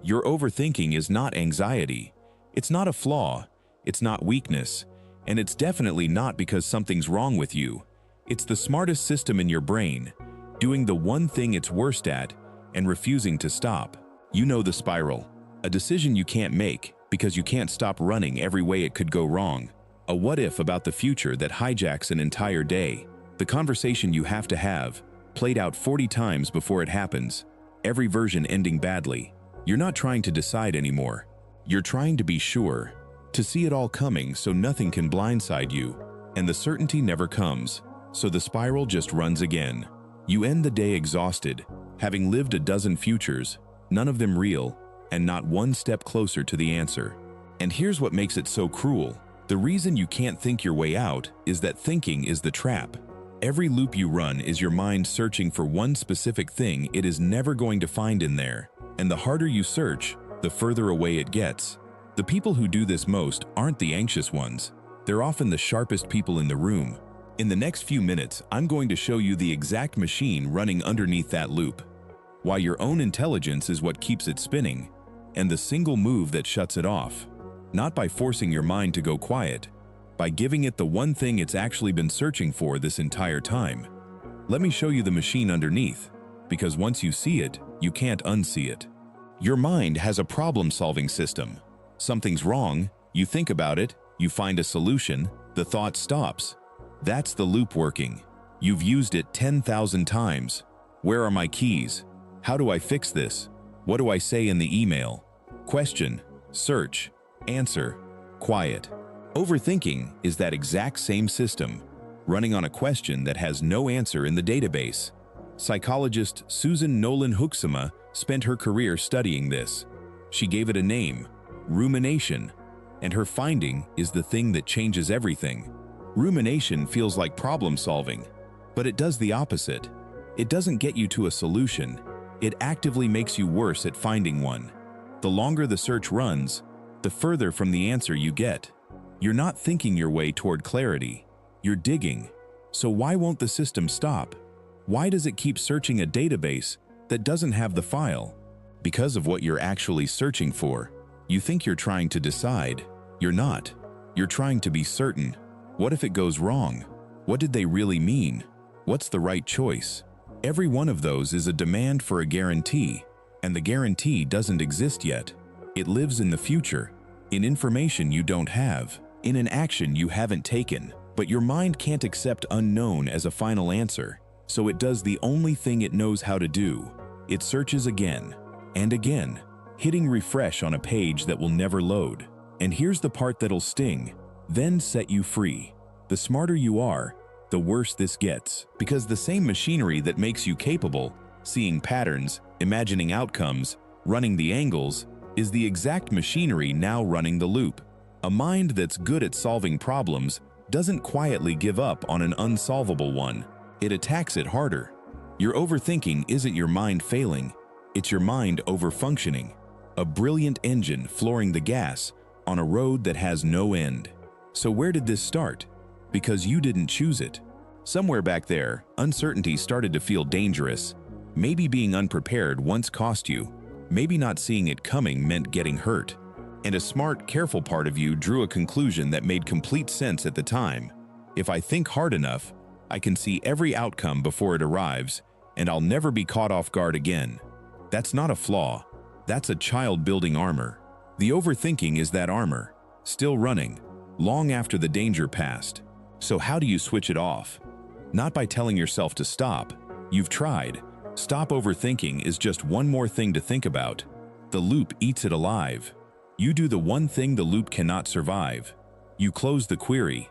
Your overthinking is not anxiety. It's not a flaw. It's not weakness. And it's definitely not because something's wrong with you. It's the smartest system in your brain, doing the one thing it's worst at and refusing to stop. You know the spiral. A decision you can't make because you can't stop running every way it could go wrong. A what-if about the future that hijacks an entire day. The conversation you have to have, played out 40 times before it happens, every version ending badly. You're not trying to decide anymore. You're trying to be sure, to see it all coming so nothing can blindside you, and the certainty never comes, so the spiral just runs again. You end the day exhausted, having lived a dozen futures, none of them real, and not one step closer to the answer. And here's what makes it so cruel. The reason you can't think your way out is that thinking is the trap. Every loop you run is your mind searching for one specific thing it is never going to find in there. And the harder you search, the further away it gets. The people who do this most aren't the anxious ones. They're often the sharpest people in the room. In the next few minutes, I'm going to show you the exact machine running underneath that loop. Why your own intelligence is what keeps it spinning, and the single move that shuts it off. Not by forcing your mind to go quiet, by giving it the one thing it's actually been searching for this entire time. Let me show you the machine underneath, because once you see it, you can't unsee it. Your mind has a problem-solving system. Something's wrong, you think about it, you find a solution, the thought stops. That's the loop working. You've used it 10,000 times. Where are my keys? How do I fix this? What do I say in the email? Question, search, answer, quiet. Overthinking is that exact same system, running on a question that has no answer in the database. Psychologist Susan Nolan Hoeksema spent her career studying this. She gave it a name, rumination, and her finding is the thing that changes everything. Rumination feels like problem solving, but it does the opposite. It doesn't get you to a solution. It actively makes you worse at finding one. The longer the search runs, the further from the answer you get. You're not thinking your way toward clarity. You're digging. So why won't the system stop? Why does it keep searching a database that doesn't have the file? Because of what you're actually searching for. You think you're trying to decide. You're not. You're trying to be certain. What if it goes wrong? What did they really mean? What's the right choice? Every one of those is a demand for a guarantee, and the guarantee doesn't exist yet. It lives in the future, in information you don't have, in an action you haven't taken. But your mind can't accept unknown as a final answer, so it does the only thing it knows how to do. It searches again and again, hitting refresh on a page that will never load. And here's the part that'll sting, then set you free. The smarter you are, the worse this gets, because the same machinery that makes you capable, seeing patterns, imagining outcomes, running the angles, is the exact machinery now running the loop. A mind that's good at solving problems doesn't quietly give up on an unsolvable one. It attacks it harder. Your overthinking isn't your mind failing, it's your mind overfunctioning. A brilliant engine flooring the gas on a road that has no end. So where did this start? Because you didn't choose it. Somewhere back there, uncertainty started to feel dangerous. Maybe being unprepared once cost you. Maybe not seeing it coming meant getting hurt. And a smart, careful part of you drew a conclusion that made complete sense at the time. If I think hard enough, I can see every outcome before it arrives, and I'll never be caught off guard again. That's not a flaw. That's a child building armor. The overthinking is that armor, still running, long after the danger passed. So how do you switch it off? Not by telling yourself to stop. You've tried. Stop overthinking is just one more thing to think about. The loop eats it alive. You do the one thing the loop cannot survive. You close the query.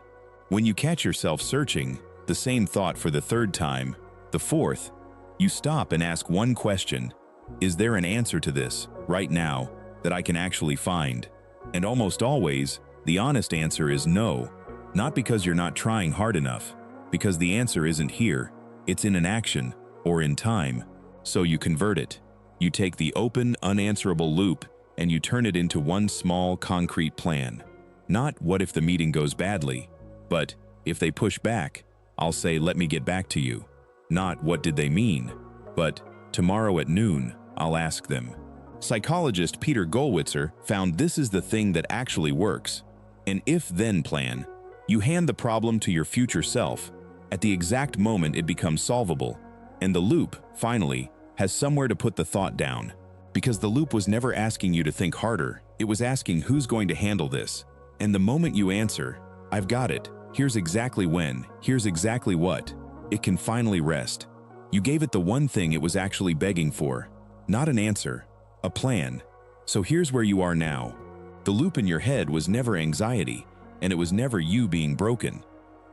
When you catch yourself searching, the same thought for the third time, the fourth, you stop and ask one question. Is there an answer to this, right now, that I can actually find? And almost always, the honest answer is no. Not because you're not trying hard enough, because the answer isn't here. It's in an action, or in time. So you convert it. You take the open, unanswerable loop, and you turn it into one small, concrete plan. Not what if the meeting goes badly, but if they push back, I'll say, let me get back to you. Not what did they mean, but tomorrow at noon, I'll ask them. Psychologist Peter Gollwitzer found this is the thing that actually works. An if-then plan. You hand the problem to your future self. At the exact moment it becomes solvable. And the loop, finally, has somewhere to put the thought down. Because the loop was never asking you to think harder, it was asking who's going to handle this. And the moment you answer, I've got it, here's exactly when, here's exactly what, it can finally rest. You gave it the one thing it was actually begging for. Not an answer, a plan. So here's where you are now. The loop in your head was never anxiety, and it was never you being broken.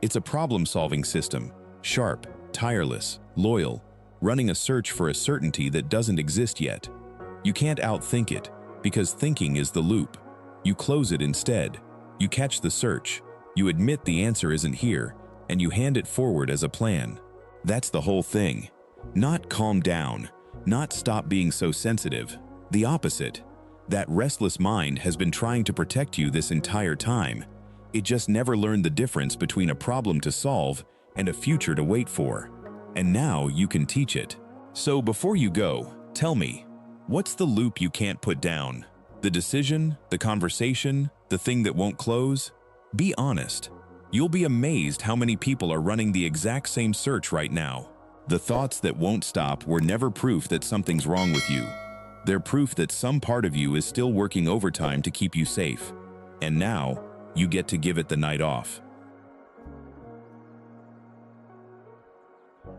It's a problem-solving system, sharp, tireless, loyal, running a search for a certainty that doesn't exist yet. You can't outthink it, because thinking is the loop. You close it instead. You catch the search. You admit the answer isn't here, and you hand it forward as a plan. That's the whole thing. Not calm down, not stop being so sensitive. The opposite. That restless mind has been trying to protect you this entire time. It just never learned the difference between a problem to solve and a future to wait for. And now you can teach it. So before you go, tell me, what's the loop you can't put down? The decision, the conversation, the thing that won't close? Be honest. You'll be amazed how many people are running the exact same search right now. The thoughts that won't stop were never proof that something's wrong with you. They're proof that some part of you is still working overtime to keep you safe. And now, you get to give it the night off.